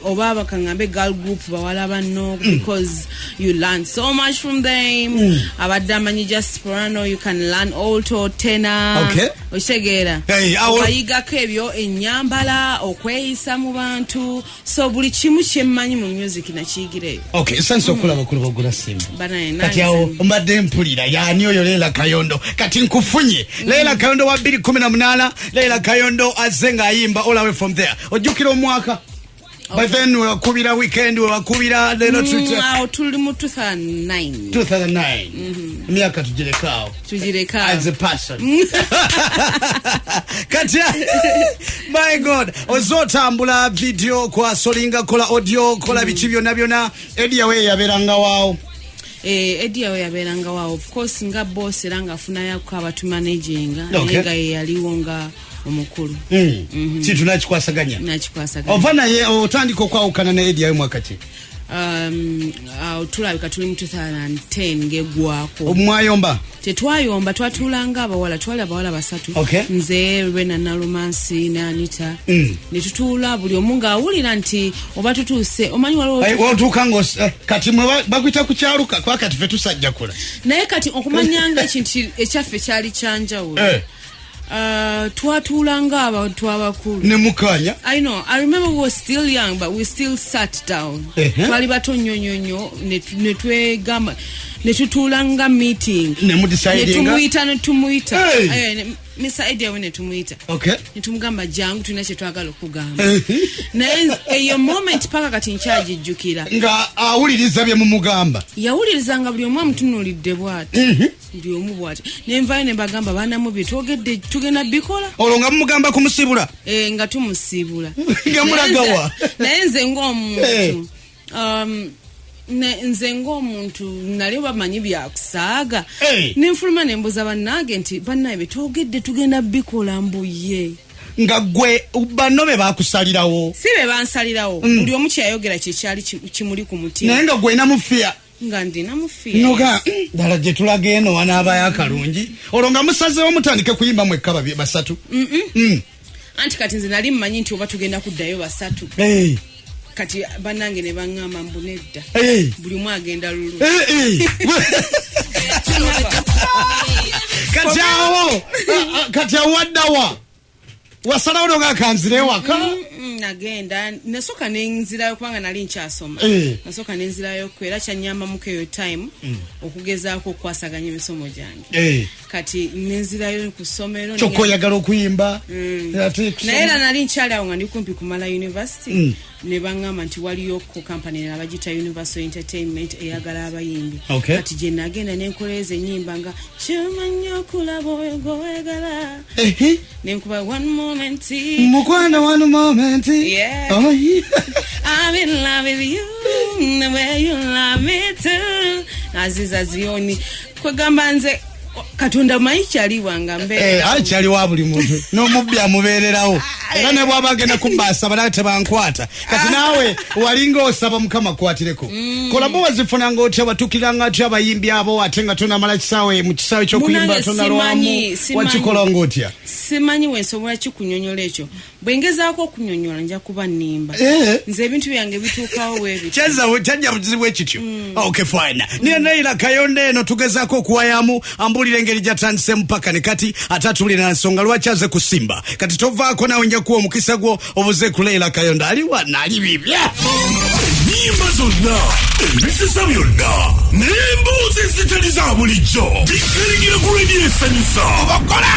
obaba kangambe girl group bawala banno because you learn so much from them. Abadamanyi just soprano, you can learn alto, tenor. Okay. Oshegera. Hey, oyigako ebyo ennyambala okweyisa mu bantu so buli kimu kyemmanyi mu music nakiyigire. Okay, sense okulaba kulabagula simba. Banaye kati awo mbadde mpulira yani oyo Leila Kayondo kati nkufunye Leila Kayondo wa 2018 Leila Kayondo azenga ayimba all away from there ojukira omwaka. By then wakubira weekend wakubira lero awo tuli mu 2009 miaka tujireka as a person kati my god ozotambula video kwa solinga kola audio kola bichi byonna EDDY YAWE yaberanga wao. EDDY YAWE yaberanga wao of course nga boss era nga afuna yakho abatu managinga nga yaliwo nga omukulu. Kitu nakikwasaganya ovana ye otandika okwawukana ne EDDY YAWE mwaka ki? Tulabika tuli mu 2010 ngegwako omwayomba tetwayomba twatulanga abawala twali abawala basatu. Nze Rena na Romance na Anita netutula buli omu nga awulira nti oba tutuuse omanyi waliwo otuuka kati mwe bakwita ku kyaluka kwa kati fe tusajja kola naye kati okumanyanga ekintu ekyaffe kyali kyanjawulo. Twatulanga abantu abakulu ne mukanya. I know, I remember we were still young but we still sat down. Twali bato nyonyonyo netutulanga meeting netumuita Mr. EDDY YAWE netumuita netumugamba jangu tulina kye twagala okugamba naye eyo moment paka kati nkyagijjukira nga awuliriza bye mumugamba yawulirizanga buli omu amutunuulidde bw'ati buli omu bw'ati nenvayo ne mbagamba baana mu bye twogedde tugenda bikola olwo nga mumugamba kumusibula nga tumusiibula nga mulagawa naye nze ng'omuntu nze ng'omuntu nali bamanyi byakusaaga nenfuluma nembuuza bannange nti bannaye betwogedde tugenda bikola mbuye nga gwe banno be bakusalirawo si be bansalirawo buli omu kyeyayogera kyekyali kimuli ku mutima naye nga gwe namufiya nga ndina mufiya noga ddala gye tulaga eno wanaabayo akalungi olwo nga musazeewo mutandike kuyimba mwekka basatu anti kati nze nali mmanyi nti oba tugenda kuddayo basatu kati banange ne bangamba mbunedda buli omu agenda lulu kati awo waddawa wasalawo noga kanzire waka nagenda nasoka nenzirayo kubanga nali nkyasoma nasoka nenzirayo kwera kyanyamba mukeyo time okugezaako okwasaganya emisomo gyange kati nenzirayo ku ssomero kyokka oyagala okuyimba naye era nali nkyali awo nga ndi kumpi kumala university ne bangamba nti waliyo ku company abagita Universal Entertainment eyagala abayimbi kati gye nagenda nenkoleeza ennyimba nga kyomanya okulaba oyogowegala nenkuba one moment Omukwano one moment I'm in love with you the way you love me too Aziza Zioni kwegamba nze Katonda mayikyali wanga mbe akyali wa buli muntu n'omubbi amubeererawo era ne bw'aba agenda kubbaasa bala tebankwata kati naawe walinga osaba Mukama akwatireko kolabo wazifunanga otya watukiranga atya abayimbi abo ate nga tonamala kisaawe mu kisaawe ky'okuyimba tonalwamu wakikolanga otya simanyi wensobola kikunyonyola ekyo bwengezaako okunyonyola nja kuba nnimba nze ebintu byange bituukawo weebiti kyajja buzibu ekityo okay fine niye Leila Kayondo eno tugezaako okuwayamu ambulira engeri gyatandise mpaka ne kati atatulira nsonga lwaki aze kusimba kati tovaako nawe nja kuwa omukisa gwo obuze ku Leila Kayondo ali wana ali bibya Enyimba zonna ebisesa byonna n'emboozi ezitali za bulijjo bikirigire ku radio esanyusa Okukola